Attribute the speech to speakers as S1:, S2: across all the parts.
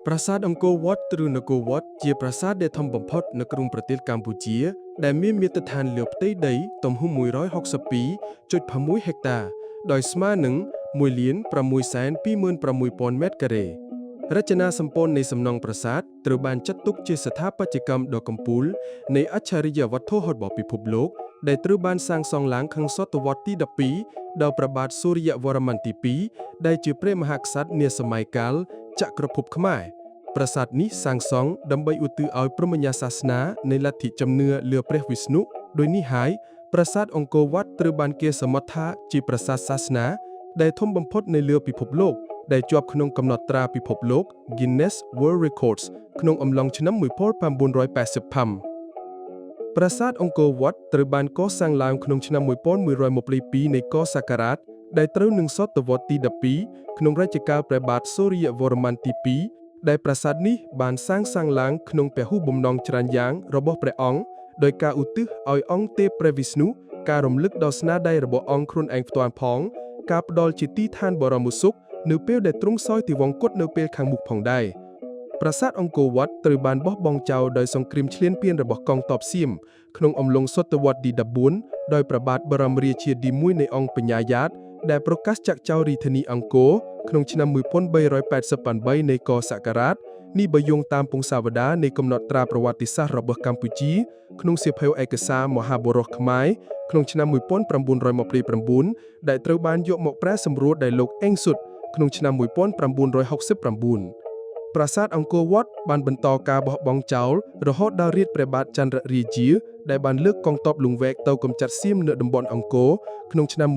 S1: ប្រាសាទអង្គរវត្តឬនគរវត្តជាប្រាសាទដែលធំបំផុតនៅក្នុងប្រទេសកម្ពុជាដែលមានមាត្រដ្ឋានលើផ្ទៃដីទំហំ 162.6 ហិកតា ដោយស្មើនឹង 1,626,000 ម៉ែត្រការ៉េ រចនាសម្ព័ន្ធនៃសំណង់ប្រាសាទត្រូវបានចាត់ទុកជាស្ថាបត្យកម្មដ៏កំពូលនៃអច្ឆរិយវត្ថុរបស់ពិភពលោកដែលត្រូវបានសាងសង់ឡើងក្នុងសតវត្សទី 12 ដោយព្រះបាទសូរ្យវរ្ម័នទី 2 ដែលជាព្រះមហាក្សត្រនាសម័យកាលចក្រភពខ្មែរប្រាសាទនេះសាងសង់ដើម្បីឧទ្ទិសឲ្យព្រហ្មញ្ញសាសនានៃលទ្ធិជំនឿលើព្រះវិស្ណុដោយនេះហើយប្រាសាទអង្គរវត្តត្រូវបានគេសមុទ្រថាជាប្រាសាទសាសនាដែលធំបំផុតនៅលើពិភពលោកដែលជាប់ក្នុងកំណត់ត្រាពិភពលោក Guinness World Records ក្នុងអំឡុងឆ្នាំ 1980 ប្រាសាទអង្គរវត្តត្រូវបានកសាងឡើងក្នុងឆ្នាំ 1122 នៃគ.សករាជដែលត្រូវនឹងសតវត្សទី 12 ក្នុងរជ្ជកាលព្រះបាទសូរ្យវរ្ម័នទី 2 ដែលប្រាសាទនេះបានសាងឡើងក្នុងពហុបំណងច្រើនយ៉ាងរបស់ព្រះអង្គដោយការឧទ្ទិសឲ្យអង្គទេពព្រះវិស្ណុការរំលឹកដល់ស្នាដៃរបស់អង្គខ្លួនឯងផ្ទាល់ផងការផ្ដល់ជាទីឋានបរមសុខនៅពេលដែលទ្រង់សោយទិវង្គតនៅពេលខាងមុខផងដែរប្រាសាទអង្គរវត្តត្រូវបានបោះបង់ចោលដោយសង្គ្រាមឈ្លានពានរបស់កងទ័ពសៀមក្នុងអំឡុងសតវត្សទី 14 ដោយព្រះបាទបរមរាជាទី 1 នៃអង្គបញ្ញាយ៉ាតដែលប្រកាសចាក់ចោលរាជធានីអង្គរក្នុងឆ្នាំ 1388 នៃគ.សករាជនេះបើយោងតាមពង្សាវតារនៃកំណត់ត្រាប្រវត្តិសាស្ត្ររបស់កម្ពុជាក្នុងសៀវភៅឯកសារមហាបុរសខ្មែរក្នុងឆ្នាំ 1929 ដែលត្រូវបានយកមកប្រែសម្រួលដោយលោកអេងស៊ុតក្នុងឆ្នាំ 1969 ប្រាសាទអង្គរវត្តបានបន្តការបោះបង់ចោលរហូតដល់រាជព្រះបាទចន្ទរាជាដែលបានលើកកងទ័ពលង្វែកទៅកម្ចាត់សៀមនៅតំបន់អង្គរក្នុងឆ្នាំ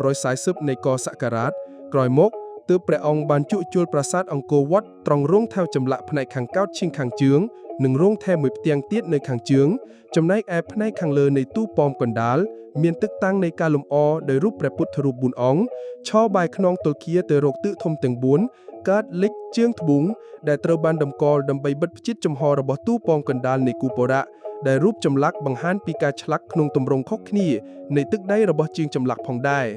S1: 1540 នៃគ.សករាជក្រោយមកទើបព្រះអង្គបានជួសជុលប្រាសាទអង្គរវត្តត្រង់រោងថែវចម្លាក់ផ្នែកខាងកោដ្ឋឈៀងខាងជើងនិងរោងថែវមួយផ្ទាំងទៀតនៅខាងជើងចំណែកឯផ្នែកខាងលើនៃទូប៉មកណ្ដាលមានទឹកតាំងនៃការលម្អដោយរូបព្រះពុទ្ធរូប 4 អង្គឈរបែរខ្នងទល់ឃាទៅរកទិសធំទាំង 4 កើតលិចជើងត្បូងដែលត្រូវបានតម្កល់ដើម្បីបិទផ្ចិតចំហរបស់ទូប៉មកណ្ដាលនៃគូបរៈដែលរូបចម្លាក់បង្ហាញពីការឆ្លាក់ក្នុងទម្រង់ខុសគ្នានៃទឹកដីរបស់ជាងចម្លាក់ផងដែរ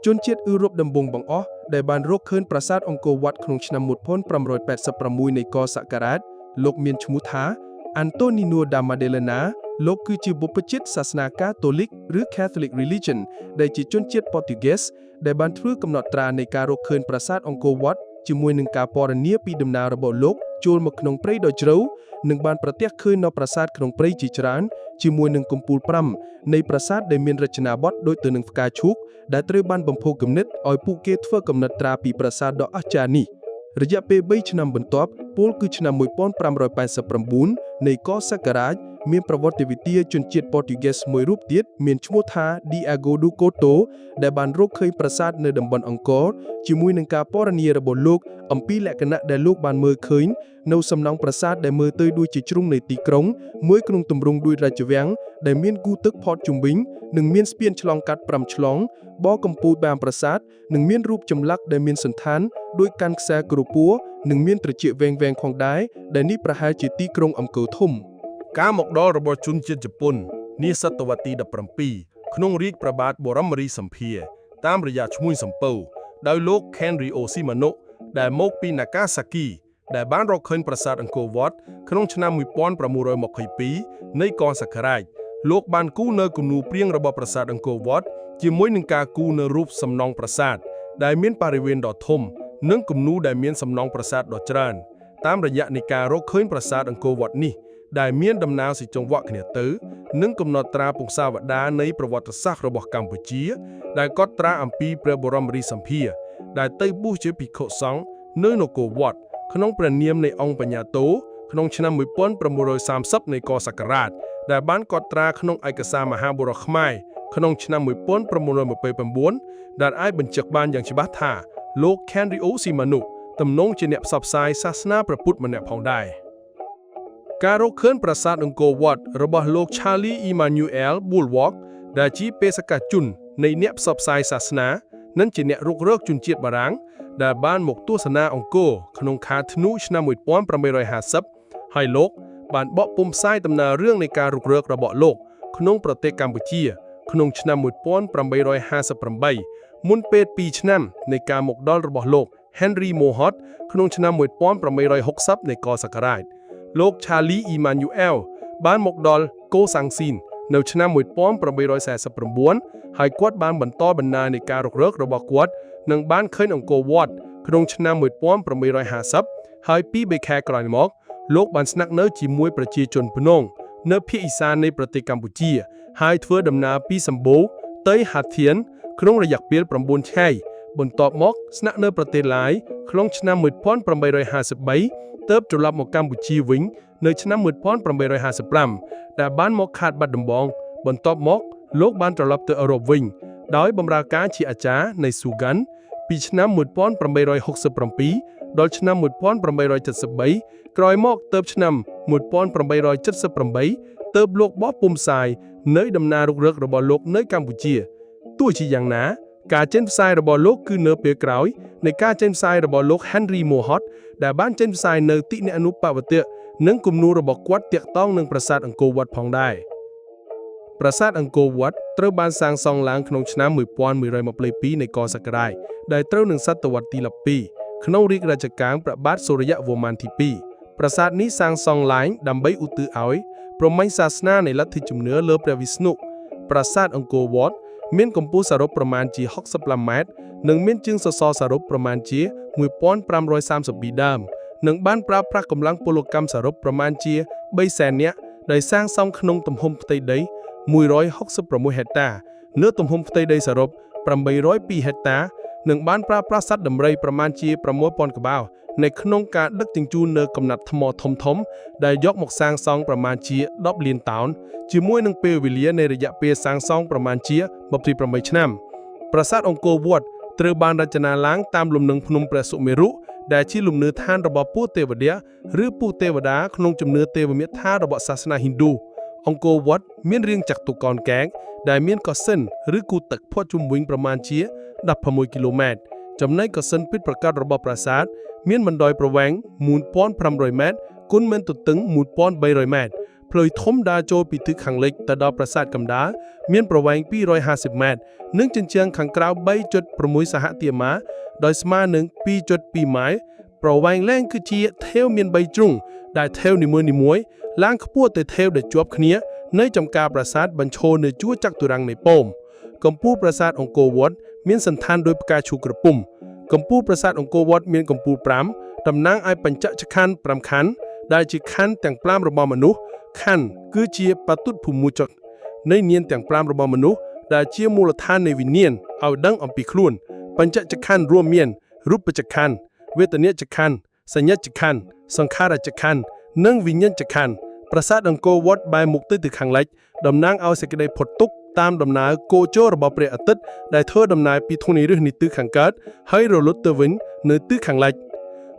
S1: ជនជាតិអ៊ឺរ៉ុបដំបូងបង្អស់ដែលបានរកឃើញប្រាសាទអង្គរវត្តក្នុងឆ្នាំ 1586 នៃគ.សករាជលោកមានឈ្មោះថា Antonino da Maddalena លោកគឺជាបុព្វជិតសាសនាកាតូលិកឬ Catholic Religion ដែលជាជនជាតិប៉ូទុយហ្គេសដែលបានធ្វើកំណត់ត្រានៃការរកឃើញប្រាសាទអង្គរវត្តជាមួយនឹងការពណ៌នាពីដំណើររបស់លោកចូលមកក្នុងព្រៃដ៏ជ្រៅនិងបានប្រទះឃើញនៅប្រាសាទក្នុងព្រៃជាច្រើនជាមួយនឹងកំពូល 5 នៃប្រាសាទដែលមានរចនាបថដូចទៅនឹងផ្កាឈូកដែលត្រូវបានបំផុសគំនិតឲ្យពួកគេធ្វើកំណត់ត្រាពីប្រាសាទដ៏អស្ចារ្យនេះរយៈពេល 3 ឆ្នាំបន្ទាប់ពលគឺឆ្នាំ 1589 នៃគ.សករាជមានប្រវត្តិវិទ្យាជនជាតិប៉ូទុយហ្គេសមួយរូបទៀតមានឈ្មោះថា Diego do Couto ដែលបានរកឃើញប្រាសាទនៅតំបន់អង្គរជាមួយនឹងការពណ៌នារបស់លោកអំពីលក្ខណៈដែលលោកបានមើលឃើញនៅសំណង់ប្រាសាទដែលមើលទៅដូចជាជ្រុងនៃទីក្រុងមួយក្នុងទម្រង់ដូចរាជវាំងដែលមានគូទឹកផតជុំវិញនិងមានស្ពានឆ្លងកាត់ 5 ឆ្លងបកំពូលតាមប្រាសាទនិងមានរូបចម្លាក់ដែលមានសន្តានដោយកាន់ខ្សែក្រពួរនិងមានត្រចៀកវែងៗផងដែរដែលនេះប្រហែលជាទីក្រុងអង្គរធំការមកដល់របស់ជនជាតិជប៉ុននាសតវត្សទី 17 ក្នុងរាជព្រះបាទបរមរាជសម្ភារតាមរយៈឈ្មួញសំពៅដោយលោក Kenryo Shimano ដែលមកពី Nagasaki ដែលបានរកឃើញប្រាសាទអង្គរវត្តក្នុងឆ្នាំ 1922 នៃគ.សករាជលោកបានគូរនៅគំនូរព្រាងរបស់ប្រាសាទអង្គរវត្តជាមួយនឹងការគូរនៅរូបសំណង់ប្រាសាទដែលមានបរិវេណដ៏ធំនិងគំនូរដែលមានសំណង់ប្រាសាទដ៏ច្រើនតាមរយៈនៃការរកឃើញប្រាសាទអង្គរវត្តនេះដែលមានដំណើរសេចក្ដីគ្នាទៅនិងកំណត់ត្រាពង្សាវតារនៃប្រវត្តិសាស្ត្ររបស់កម្ពុជាដែលកត់ត្រាអំពីព្រះបរមរាជសម្ភារដែលទៅបួសជាភិក្ខុសង្ឃនៅនគរវត្តក្នុងព្រះនាមនៃអង្គបញ្ញាតោក្នុងឆ្នាំ 1930 នៃគ.សករាជដែលបានកត់ត្រាក្នុងឯកសារមហាបុរសខ្មែរក្នុងឆ្នាំ 1929 ដែលអាចបញ្ជាក់បានយ៉ាងច្បាស់ថាលោក Kenryo Shimano ទំនងជាអ្នកផ្សព្វផ្សាយសាសនាព្រះពុទ្ធម្នាក់ផងដែរការរកឃើញប្រាសាទអង្គរវត្តរបស់លោក Charlie Emmanuel Bulwark ដែលជាបេសកជននៃអ្នកផ្សព្វផ្សាយសាសនានិងជាអ្នករុករកជនជាតិបារាំងដែលបានមកទស្សនាអង្គរក្នុងខែធ្នូឆ្នាំ 1850 ហើយលោកបានបកពុម្ពផ្សាយដំណើររឿងនៃការរុករករបស់លោកក្នុងប្រទេសកម្ពុជាក្នុងឆ្នាំ 1858 មុនពេល 2 ឆ្នាំនៃការមកដល់របស់លោក Henry Mohot ក្នុងឆ្នាំ1860នៃកសករាជលោក Charlie Emmanuel បានមកដល់កូសាំងស៊ីននៅឆ្នាំ1849ហើយគាត់បានបន្តបណ្ដាលនៃការរុករករបស់គាត់និងបានឃើញអង្គរវត្តក្នុងឆ្នាំ1850ហើយពី3ខែក្រោយមកលោកបានស្នាក់នៅជាមួយប្រជាជនព្នងនៅភាគឦសាននៃប្រទេសកម្ពុជាហើយធ្វើដំណើរពីសម្បូរទៅហាធៀនក្នុងរយៈពេល9ថ្ងៃបន្ទាប់មកស្នាក់នៅប្រទេសឡាយក្នុងឆ្នាំ1853ទើបត្រឡប់មកកម្ពុជាវិញនៅឆ្នាំ1855ដែលបានមកខេត្តបាត់ដំបងបន្ទាប់មកលោកបានត្រឡប់ទៅអឺរ៉ុបវិញដោយបម្រើការជាអាចារ្យនៃស៊ូហ្គាន់ពីឆ្នាំ1867ដល់ឆ្នាំ1873ក្រោយមកទើបឆ្នាំ1878ទើបលោកបោះពុម្ពផ្សាយនៅដំណើររុករករបស់លោកនៅកម្ពុជាទោះជាយ៉ាងណាការចេញផ្សាយរបស់លោកគឺនៅពេលក្រោយនៃការចេញផ្សាយរបស់លោក Henry Mohot ដែលបានចេញផ្សាយនៅទិនានុប្បវត្តិនិងគំនូររបស់គាត់ទាក់ទងនឹងប្រាសាទអង្គរវត្តផងដែរប្រាសាទអង្គរវត្តត្រូវបានសាងសង់ឡើងក្នុងឆ្នាំ1122នៃកសករាជដែលត្រូវនឹងសតវត្សទី12ក្នុងរាជរជ្ជកាលព្រះបាទសូរ្យវរ្ម័នទី2ប្រាសាទនេះសាងសង់ឡើងដើម្បីឧទ្ទិសឲ្យព្រហ្មញ្ញសាសនានៃលទ្ធិជំនឿលើព្រះវិស្ណុប្រាសាទអង្គរវត្តមានកម្ពស់សរុបប្រមាណជា65ម៉ែត្រនិងមានជើងសសរសរុបប្រមាណជា1532ដើមនិងបានប្រើប្រាស់កម្លាំងពលកម្មសរុបប្រមាណជា300,000នាក់ដែលសាងសង់ក្នុងទំហំផ្ទៃដី166ហិកតាលើទំហំផ្ទៃដីសរុប802ហិកតានិងបានប្រើប្រាស់សត្វដំរីប្រមាណជា6000ក្បាលនៅក្នុងការដឹកជញ្ជូននៅកំណាត់ថ្មធំៗដែលយកមកសាងសង់ប្រមាណជា10លានតោនជាមួយនឹងពេលវេលានៃរយៈពេលសាងសង់ប្រមាណជា28ឆ្នាំប្រាសាទអង្គរវត្តត្រូវបានរចនាឡើងតាមលំនឹងភ្នំព្រះសុមេរុដែលជាលំនៅឋានរបស់ពស់ទេវតាឬពស់ទេវតាក្នុងជំនឿទេវមិត្តរបស់សាសនាហិណ្ឌូអង្គរវត្តមានរាងចតុកោណកែងដែលមានកសិនឬគូទឹកផុតជុំវិញប្រមាណជា16គីឡូម៉ែត្រចំណែកកសិនពិតប្រាកដរបស់ប្រាសាទមានបណ្ដោយប្រវែង1500ម៉ែត្រគុណមានទទឹង1300ម៉ែត្រផ្លូវធំដើរចូលពីទិសខាងលិចទៅដល់ប្រាសាទកំដាលមានប្រវែង250ម៉ែត្រនិងជញ្ជាំងខាងក្រៅ 3.6 សហទាមាដោយស្មើនឹង 2.2 ម៉ាយប្រវែងលែងគឺជាថេវមាន3ជ្រុងដែលថេវនីមួយៗឡើងខ្ពស់ទៅថេវដែលជាប់គ្នានៅចំការប្រាសាទបញ្ឈរនៅជួរចតុរាង្គនៃប៉មកម្ពស់ប្រាសាទអង្គរវត្តមានសន្តានដោយផ្កាឈូកក្រពុំកម្ពស់ប្រាសាទអង្គរវត្តមានកម្ពស់5តំណាងឲ្យបញ្ចក្ខន្ធ5ខណ្ឌដែលជាខណ្ឌទាំង5របស់មនុស្សខណ្ឌគឺជាបតុភូមិចកនៃនាមទាំង5របស់មនុស្សដែលជាមូលដ្ឋាននៃវិញ្ញាណឲ្យដឹងអំពីខ្លួនបញ្ចក្ខន្ធរួមមានរូបចក្ខន្ធវេទនាចក្ខន្ធសញ្ញាចក្ខន្ធសង្ខារចក្ខន្ធនិងវិញ្ញាណចក្ខន្ធប្រាសាទអង្គរវត្តបែរមុខទៅខាងលិចតំណាងឲ្យសេចក្តីផុតទុក្ខតាមដំណើរគោចររបស់ព្រះអាទិត្យដែលធ្វើដំណើរពីធនធានរឹសនៃទិសខាងកើតហើយរលត់ទៅវិញនៅទិសខាងលិច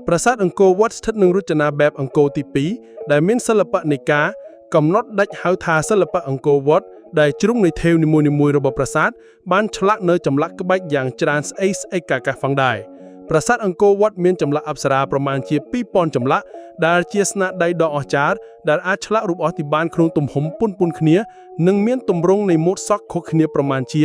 S1: ប្រាសាទអង្គរវត្តស្ថិតនឹងរចនាបែបអង្គរទី2ដែលមានសិល្បៈនៃការកំណត់ដាច់ហៅថាសិល្បៈអង្គរវត្តដែលជ្រុងនៃថេវនីមួយៗរបស់ប្រាសាទបានឆ្លាក់នៅចម្លាក់ក្បាច់យ៉ាងច្រើនស្អេកកាកាសផងដែរប្រាសាទអង្គរវត្តមានចម្លាក់អប្សរាប្រមាណជា2000ចម្លាក់ដែលជាស្នាដៃដ៏អស្ចារ្យដែលអាចឆ្លាក់រូបអស់ទីបានក្នុងទំហំពុនគ្នានិងមានទម្រង់នៃម៉ូដសក់ខុសគ្នាប្រមាណជា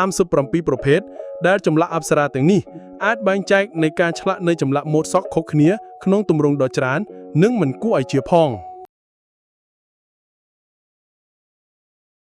S1: 37ប្រភេទដែលចម្លាក់អប្សរាទាំងនេះអាចបែងចែកនៃការឆ្លាក់នៃចម្លាក់ម៉ូដសក់ខុសគ្នាក្នុងទម្រង់ដ៏ច្រើននិងមិនគួរឲ្យជឿផង